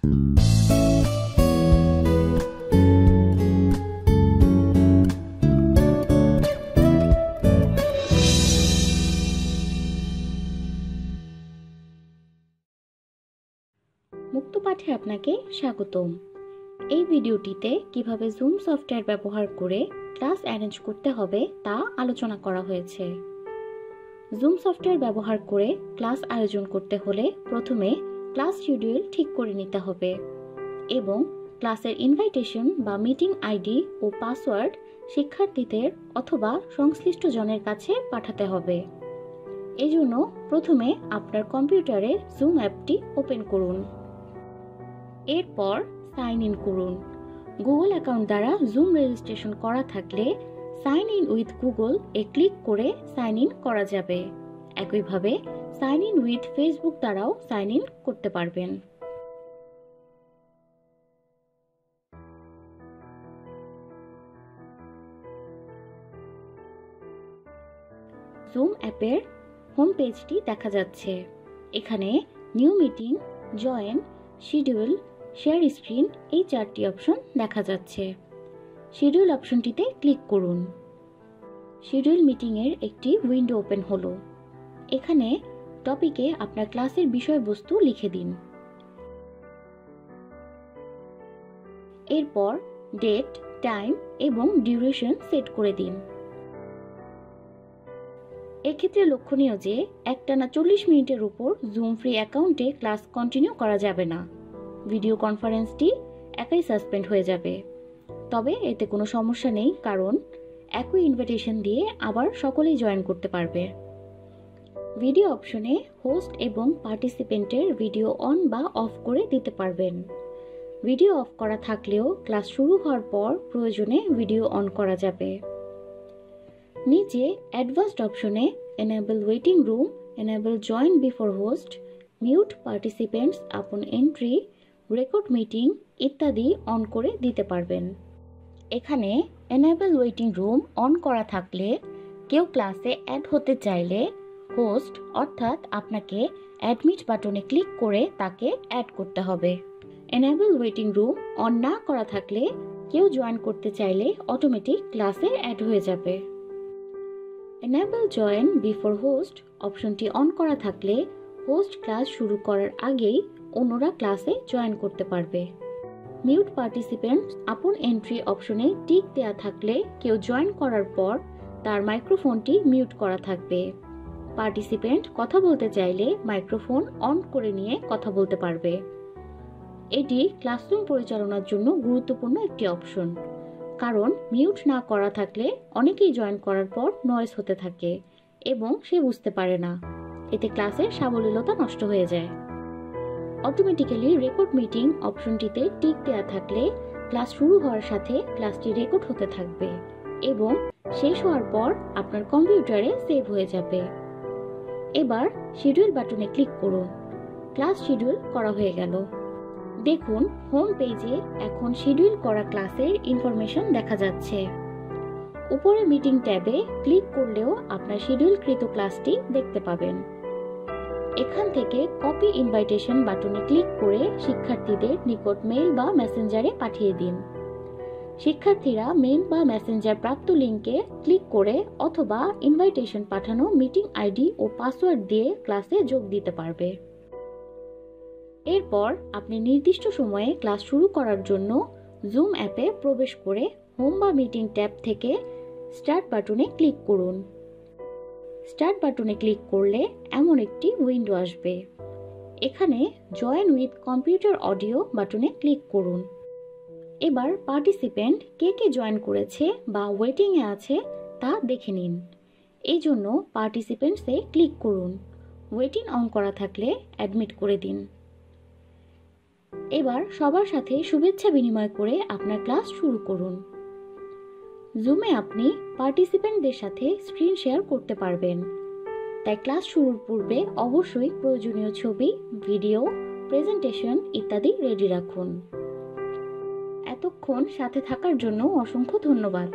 মুক্ত পাঠে আপনাকে স্বাগতম। এই ভিডিওটিতে কিভাবে জুম সফটওয়্যার ব্যবহার করে ক্লাস অ্যারেঞ্জ করতে হবে তা আলোচনা করা হয়েছে। জুম সফটওয়্যার ব্যবহার করে ক্লাস আয়োজন করতে হলে প্রথমে ক্লাস শিডিউল ঠিক করে নিতে হবে এবং ক্লাসের ইনভাইটেশন বা মিটিং আইডি ও পাসওয়ার্ড শিক্ষার্থীদের অথবা সংশ্লিষ্ট জনের কাছে পাঠাতে হবে। এজন্য প্রথমে আপনার কম্পিউটারে জুম অ্যাপটি ওপেন করুন। এরপর সাইন ইন করুন। গুগল অ্যাকাউন্ট দ্বারা জুম রেজিস্ট্রেশন করা থাকলে সাইন ইন উইথ গুগল এ ক্লিক করে সাইন ইন করা যাবে। একইভাবে সাইন ইন উইথ ফেসবুক দ্বারাও সাইন ইন করতে পারবেন। জুম অ্যাপের হোম পেজটি দেখা যাচ্ছে। এখানে new meeting, join, schedule, share screen এই চারটি অপশন দেখা যাচ্ছে। শিডিউল অপশনটিতে ক্লিক করুন। শিডিউল মিটিংয়ের একটি উইন্ডো ওপেন হলো। এখানে টপিকে আপনার ক্লাসের বিষয়বস্তু লিখে দিন। এরপর ডেট, টাইম এবং ডিউরেশন সেট করে দিন। এক্ষেত্রে লক্ষণীয় যে একটানা 40 মিনিটের উপর জুম ফ্রি অ্যাকাউন্টে ক্লাস কন্টিনিউ করা যাবে না। ভিডিও কনফারেন্সটি একাই সাসপেন্ড হয়ে যাবে। তবে এতে কোনো সমস্যা নেই, কারণ একই ইনভিটেশন দিয়ে আবার সকলেই জয়েন করতে পারবে। ভিডিও অপশনে হোস্ট এবং পার্টিসিপেন্টের ভিডিও অন বা অফ করে দিতে পারবেন। ভিডিও অফ করা থাকলেও ক্লাস শুরু হওয়ার পর প্রয়োজনে ভিডিও অন করা যাবে। নিচে অ্যাডভান্সড অপশনে enable waiting room, enable join before host, mute participants আপন এন্ট্রি, রেকর্ড মিটিং ইত্যাদি অন করে দিতে পারবেন। এখানে এনেবল ওয়েটিং রুম অন করা থাকলে কেউ ক্লাসে অ্যাড হতে চাইলে হোস্ট অর্থাৎ আপনাকে অ্যাডমিট বাটনে ক্লিক করে তাকে অ্যাড করতে হবে। এনেবল ওয়েটিং রুম অন না করা থাকলে কেউ জয়েন করতে চাইলে অটোমেটিক ক্লাসে অ্যাড হয়ে যাবে। এনেবল জয়েন বিফোর হোস্ট অপশনটি অন করা থাকলে হোস্ট ক্লাস শুরু করার আগেই অন্যরা ক্লাসে জয়েন করতে পারবে। মিউট পার্টিসিপেন্টস আপন এন্ট্রি অপশনে টিক দেওয়া থাকলে কেউ জয়েন করার পর তার মাইক্রোফোনটি মিউট করা থাকবে। পার্টিসিপেন্ট কথা বলতে চাইলে মাইক্রোফোন অন করে নিয়ে কথা বলতে পারবে। এটি ক্লাসরুম পরিচালনার জন্য গুরুত্বপূর্ণ একটি অপশন, কারণ মিউট না করা থাকলে অনেকেই জয়েন করার পর নয়েজ হতে থাকে এবং সে বুঝতে পারে না। এতে ক্লাসের সাবলীলতা নষ্ট হয়ে যায়। অটোমেটিক্যালি রেকর্ড মিটিং অপশনটিতে টিক দেওয়া থাকলে ক্লাস শুরু হওয়ার সাথে ক্লাসটি রেকর্ড হতে থাকবে এবং শেষ হওয়ার পর আপনার কম্পিউটারে সেভ হয়ে যাবে। এবার শিডিউল বাটনে ক্লিক করুন। ক্লাস শিডিউল করা হয়ে গেল। দেখুন হোম পেজে এখন শিডিউল করা ক্লাসের ইনফরমেশন দেখা যাচ্ছে। উপরে মিটিং ট্যাবে ক্লিক করলেও আপনার শিডিউলকৃত ক্লাসটি দেখতে পাবেন। এখান থেকে কপি ইনভাইটেশন বাটনে ক্লিক করে শিক্ষার্থীদের নিকট মেইল বা মেসেঞ্জারে পাঠিয়ে দিন। শিক্ষার্থীরা মেইল বা মেসেঞ্জার প্রাপ্ত লিঙ্কে ক্লিক করে অথবা ইনভাইটেশন পাঠানো মিটিং আইডি ও পাসওয়ার্ড দিয়ে ক্লাসে যোগ দিতে পারবে। এরপর আপনি নির্দিষ্ট সময়ে ক্লাস শুরু করার জন্য জুম অ্যাপে প্রবেশ করে হোম বা মিটিং ট্যাব থেকে স্টার্ট বাটনে ক্লিক করুন। স্টার্ট বাটনে ক্লিক করলে এমন একটি উইন্ডো আসবে। এখানে জয়েন উইথ কম্পিউটার অডিও বাটনে ক্লিক করুন। এবার পার্টিসিপেন্ট কে কে জয়েন করেছে বা ওয়েটিংয়ে আছে তা দেখে নিন। এই জন্য পার্টিসিপেন্টসে ক্লিক করুন। ওয়েটিং অন করা থাকলে অ্যাডমিট করে দিন। এবার সবার সাথে শুভেচ্ছা বিনিময় করে আপনার ক্লাস শুরু করুন। জুমে আপনি পার্টিসিপেন্টদের সাথে স্ক্রিন শেয়ার করতে পারবেন, তাই ক্লাস শুরুর পূর্বে অবশ্যই প্রয়োজনীয় ছবি, ভিডিও, প্রেজেন্টেশন ইত্যাদি রেডি রাখুন। এতক্ষণ সাথে থাকার জন্য অসংখ্য ধন্যবাদ।